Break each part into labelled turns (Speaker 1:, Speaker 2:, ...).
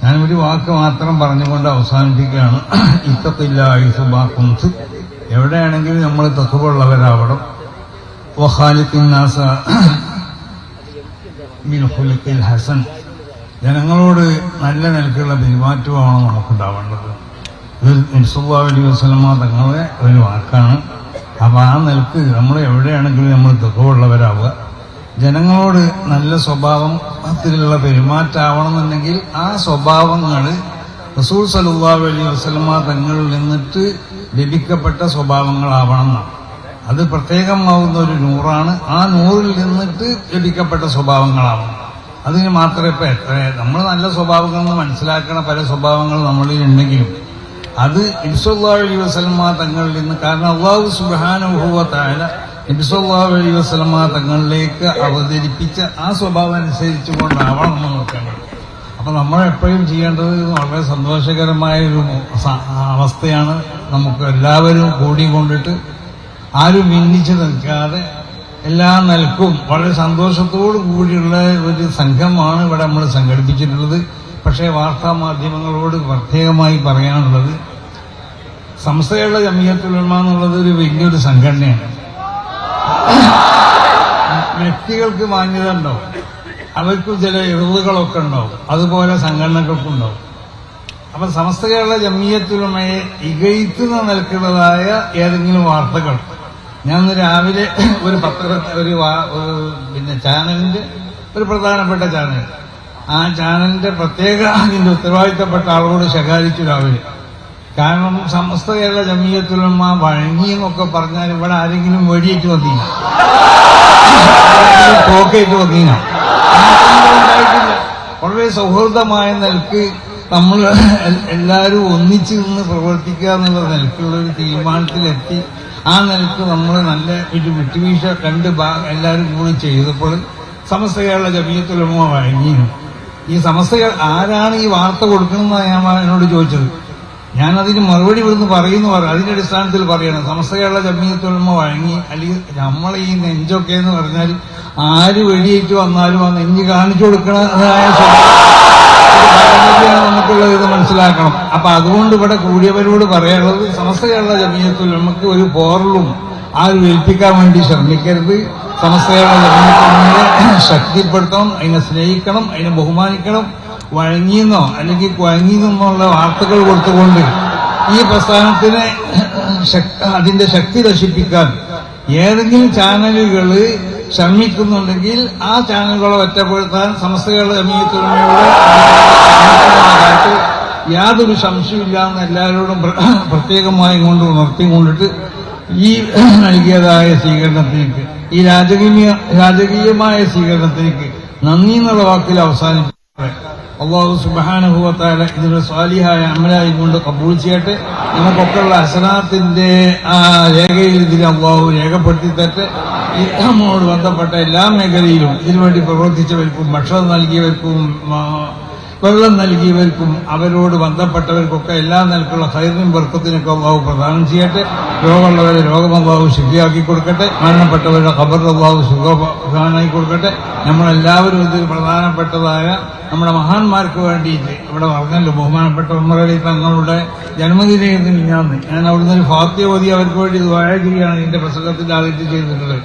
Speaker 1: ഞാനൊരു വാക്ക് മാത്രം പറഞ്ഞുകൊണ്ട് അവസാനിപ്പിക്കുകയാണ്. ഇത്തഖില്ലാഹി സുബാഖുൻസ്, എവിടെയാണെങ്കിലും നമ്മൾ തഖ്വയുള്ളവരാവണം. വഖാലിഖിൻ നാസ ബിൽ ഖുലുഖിൽ ഹസൻ, ജനങ്ങളോട് നല്ല നിലക്കുള്ള പെരുമാറ്റമാണ് നമുക്കുണ്ടാവേണ്ടത്. ഇത് നബി സല്ലല്ലാഹു അലൈഹി വസല്ലമ തങ്ങളുടെ ഒരു വാക്കാണ്. അപ്പൊ ആ നിലക്ക് നമ്മൾ എവിടെയാണെങ്കിലും നമ്മൾ തഖ്വയുള്ളവരാവുക. ജനങ്ങളോട് നല്ല സ്വഭാവത്തിലുള്ള പെരുമാറ്റാവണമെന്നുണ്ടെങ്കിൽ ആ സ്വഭാവങ്ങൾ റസൂൽ സല്ലല്ലാഹു അലൈഹി വസല്ലമ തങ്ങളിൽ നിന്നിട്ട് ലഭിക്കപ്പെട്ട സ്വഭാവങ്ങളാവണം എന്നാണ്. അത് പ്രത്യേകമാവുന്ന ഒരു നൂറാണ്. ആ നൂറിൽ നിന്നിട്ട് ലഭിക്കപ്പെട്ട സ്വഭാവങ്ങളാവണം. അതിന് മാത്രമേ ഇപ്പൊ നമ്മൾ നല്ല സ്വഭാവങ്ങളെന്ന് മനസ്സിലാക്കണ പല സ്വഭാവങ്ങൾ നമ്മളിൽ ഉണ്ടെങ്കിലും അത് നബി സല്ലല്ലാഹു അലൈഹി വസല്ലമ തങ്ങളിൽ നിന്ന്, കാരണം അല്ലാഹു സുബ്ഹാനഹു വ തആല നബി സല്ലല്ലാഹു അലൈഹി വസല്ലമ തങ്ങളിലേക്ക് അവതരിപ്പിച്ച ആ സ്വഭാവം അനുസരിച്ചുകൊണ്ടാവണം നമ്മൾ നോക്കേണ്ടത്. അപ്പൊ നമ്മൾ എപ്പോഴും ചെയ്യേണ്ടത് വളരെ സന്തോഷകരമായ ഒരു അവസ്ഥയാണ്. നമുക്ക് എല്ലാവരും കൂടിക്കൊണ്ടിട്ട് ആരും ഭിന്നിച്ചു നിൽക്കാതെ എല്ലാ നിലക്കും വളരെ സന്തോഷത്തോടു കൂടിയുള്ള ഒരു സംഘമാണ് ഇവിടെ നമ്മൾ സംഘടിപ്പിച്ചിട്ടുള്ളത്. പക്ഷേ വാർത്താ മാധ്യമങ്ങളോട് പ്രത്യേകമായി പറയാനുള്ളത്, സംസ്ഥയുള്ള ജമിയത്തുൽ ഉലമ എന്നുള്ളത് ഒരു വലിയൊരു സംഘടനയാണ്. വ്യക്തികൾക്ക് മാന്യത ഉണ്ടാവും, അവർക്ക് ചില ഇറവുകളൊക്കെ ഉണ്ടാവും, അതുപോലെ സംഘടനകൾക്കും ഉണ്ടാവും. അപ്പൊ സമസ്ത കേരള ജമിയത്തുൽ ഉലമയെ ഇകഴ്ത്തുന്ന നിലക്കുള്ളതായ ഏതെങ്കിലും വാർത്തകൾ, ഞാൻ രാവിലെ ഒരു ചാനലിന്റെ ഒരു പ്രധാനപ്പെട്ട ചാനൽ, ആ ചാനലിന്റെ പ്രത്യേക അതിന്റെ ഉത്തരവാദിത്തപ്പെട്ട ആളോട് ശകാരിച്ചു രാവിലെ. കാരണം സമസ്ത കേരള ജമിയത്തുൽ ഉലമ വഴങ്ങിയെന്നൊക്കെ പറഞ്ഞാൽ ഇവിടെ ആരെങ്കിലും വെടിയേറ്റ് വന്നീന, തോക്കേറ്റ് വന്നീന, ഉണ്ടായിട്ടില്ല. വളരെ സൗഹൃദമായ നിലക്ക് നമ്മൾ എല്ലാവരും ഒന്നിച്ചു നിന്ന് പ്രവർത്തിക്കുക എന്നുള്ള നിലക്കുള്ള ഒരു തീരുമാനത്തിലെത്തി. ആ നിലക്ക് നമ്മൾ നല്ല ഒരു വിട്ടുവീഴ്ച എല്ലാവരും കൂടി ചെയ്തപ്പോൾ സമസ്ത കേരള ജമിയത്തുൽ ഉലമ വഴങ്ങിയിരുന്നു. ഈ സമസ്ത ആരാണ് ഈ വാർത്ത കൊടുക്കണമെന്നാണ് ഞാൻ എന്നോട് ചോദിച്ചത്. ഞാനതിന് മറുപടി ഇവിടുന്ന് പറയുന്നു. അതിന്റെ അടിസ്ഥാനത്തിൽ പറയണം, സമസ്ത കേരള ജമിയത്തുൽ ഉലമ വഴങ്ങി. അല്ലെങ്കിൽ നമ്മളെ ഈ നെഞ്ചൊക്കെ എന്ന് പറഞ്ഞാൽ ആര് വെടിയേറ്റ് വന്നാലും ആ നെഞ്ച് കാണിച്ചു കൊടുക്കണതായ നമുക്കുള്ള ഇത് മനസ്സിലാക്കണം. അപ്പൊ അതുകൊണ്ട് ഇവിടെ കൂടിയവരോട് പറയാനുള്ളത്, സമസ്ത കേരള ജമിയത്തുൽ ഉലമക്ക് ഒരു പോറലും ആരും ഏൽപ്പിക്കാൻ വേണ്ടി ശ്രമിക്കരുത്. സമസ്ത കേരള ജമിയത്തുൽ ഉലമയെ ശക്തിപ്പെടുത്തണം, അതിനെ സ്നേഹിക്കണം, അതിനെ ബഹുമാനിക്കണം. വഴങ്ങിയെന്നോ അല്ലെങ്കിൽ കുഴങ്ങിയെന്നുള്ള വാർത്തകൾ കൊടുത്തുകൊണ്ട് ഈ പ്രസ്ഥാനത്തിന് അതിന്റെ ശക്തി നശിപ്പിക്കാൻ ഏതെങ്കിലും ചാനലുകൾ ശ്രമിക്കുന്നുണ്ടെങ്കിൽ ആ ചാനലുകളെ ഒറ്റപ്പെടുത്താൻ സമസ്ത കേരള ജമിയത്തുൽ ഉലമയുടെ യാതൊരു സംശയമില്ല എന്ന് എല്ലാവരോടും പ്രത്യേകമായി കൊണ്ട് ഉണർത്തിക്കൊണ്ടിട്ട് ഈ നൽകിയതായ സ്വീകരണത്തിലേക്ക്, ഈ രാജകീയമായ സ്വീകരണത്തിലേക്ക് നന്ദി എന്നുള്ള വാക്കിൽ അവസാനിപ്പിക്കുക. അല്ലാഹു സുബ്ഹാനഹു വ തആല ഇതിന്റെ സ്വാലിഹായ അമലായി കൊണ്ട് കബൂൽ ചെയ്യട്ടെ. നമുക്കൊക്കെയുള്ള ഹസനാത്തിന്റെ ആ രേഖയിൽ ഇതിൽ അല്ലാഹു രേഖപ്പെടുത്തി തരട്ടെ. നമ്മോട് ബന്ധപ്പെട്ട എല്ലാ മേഖലയിലും ഇതിനുവേണ്ടി പ്രവർത്തിച്ചവർക്കും ഭക്ഷണം നൽകിയവർക്കും വെള്ളം നൽകിയവർക്കും അവരോട് ബന്ധപ്പെട്ടവർക്കൊക്കെ എല്ലാ നിലക്കുള്ള ഖൈറിനും ബർക്കത്തിനൊക്കെ അല്ലാഹു പ്രദാനം ചെയ്യട്ടെ. രോഗമുള്ളവരെ രോഗം അല്ലാഹു ശിഫിയാക്കി കൊടുക്കട്ടെ. മരണപ്പെട്ടവരുടെ ഖബർ അല്ലാഹു സുഖപ്രദാനായി കൊടുക്കട്ടെ. നമ്മളെല്ലാവരും ഇതിൽ പ്രധാനപ്പെട്ടതായ നമ്മുടെ മഹാന്മാർക്ക് വേണ്ടിയിട്ട് ഇവിടെ പറഞ്ഞല്ലോ, ബഹുമാനപ്പെട്ട ഉമർ അലി തങ്ങളുടെ ജന്മദിനത്തിന് ഞാൻ അവിടുന്ന് ഒരു ഫാത്തിഹ ഓതി അവർക്ക് വേണ്ടി ദുആ ചെയ്യുകയാണ് ഇതിന്റെ പ്രസംഗത്തിന്റെ ആദ്യത്തിൽ ചെയ്തിട്ടുള്ളത്.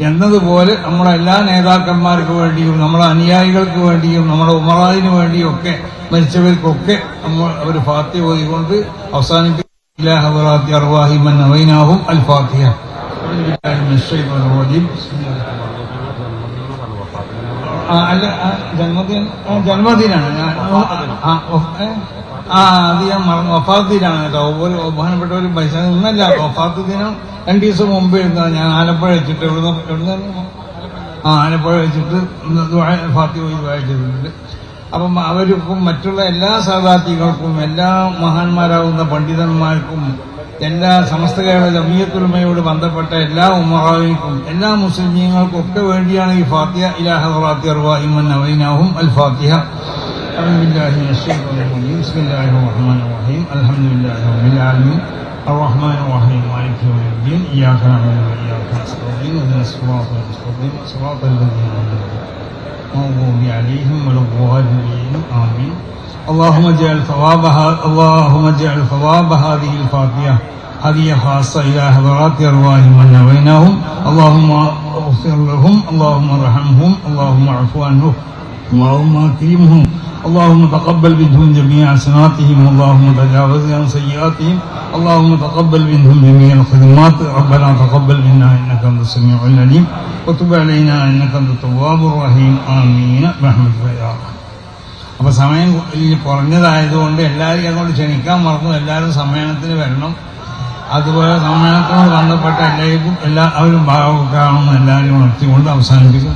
Speaker 1: എന്നതുപോലെ നമ്മുടെ എല്ലാ നേതാക്കന്മാർക്ക് വേണ്ടിയും നമ്മുടെ അനുയായികൾക്ക് വേണ്ടിയും നമ്മുടെ ഉമറാദിന് വേണ്ടിയും ഒക്കെ മരിച്ചവർക്കൊക്കെ നമ്മൾ ഒരു ഫാത്തിഹ ഓതിക്കൊണ്ട് അവസാനിപ്പിക്കും. ജന്മദിനാണ് അത് ഞാൻ മറന്നു. വഫാത്ത് ദിനാണ് കേട്ടോ. ഒരു ബഹുമാനപ്പെട്ട ഒരു പൈസ ഒന്നല്ല, വഫാത്ത് ദിനം 2 ദിവസം മുമ്പ് ഇരുന്നാണ്. ഞാൻ ആലപ്പുഴ വെച്ചിട്ട് ആലപ്പുഴ വെച്ചിട്ട് ഫാത്തിഹ ചെയ്തിട്ടുണ്ട്. അപ്പം അവർക്കും മറ്റുള്ള എല്ലാ സാദാത്യങ്ങൾക്കും എല്ലാ മഹാന്മാരാകുന്ന പണ്ഡിതന്മാർക്കും എല്ലാ സമസ്ത കേരള ജമിയത്തുൽ ഉലമയോട് ബന്ധപ്പെട്ട എല്ലാ ഉമറായിക്കും എല്ലാ മുസ്ലിമീങ്ങൾക്കും ഒക്കെ വേണ്ടിയാണ് ഈ ഫാത്തിഹ. ഇലാ ഹദ്റാത്തി അർവാഹി മൻ നവൈനാഹും അൽ ഫാത്തിഹ. أعوذ بالله من الشيطان الرجيم. بسم الله الرحمن الرحيم. الحمد لله رب العالمين الرحمن الرحيم مالك يوم الدين إياك نعبد وإياك نستعين اهدنا الصراط المستقيم صراط الذين أنعمت عليهم غير المغضوب عليهم ولا الضالين آمين. اللهم اجعل ثواب هذه الفاتحة هذه خاصة إلى حضرات أرواح من نويناهم اللهم اغفر لهم اللهم ارحمهم اللهم اعف عنهم اللهم اكرمهم اللهم تقبل منهم جميع حسناتهم اللهم تجاوز عن سيئاتهم اللهم تقبل منهم جميع الخدمات ربنا تقبل منا إنك أنت السميع العليم وتب علينا إنك أنت التواب الرحيم آمين برحمتك يا الله. അപ്പോൾ സമയം കുറഞ്ഞതായതുകൊണ്ട് എല്ലാവരും അങ്ങോട്ട് ക്ഷണിക്കാൻ മറന്നു. എല്ലാവരും സമ്മേളനത്തിന് വരണം. അതുപോലെ സമ്മേളനത്തിനോട് ബന്ധപ്പെട്ട എല്ലാവർക്കും എല്ലാവരും ഭാഗമൊക്കെ ആണെന്ന് എല്ലാവരും ഉണർത്തിക്കൊണ്ട് അവസാനിപ്പിക്കും.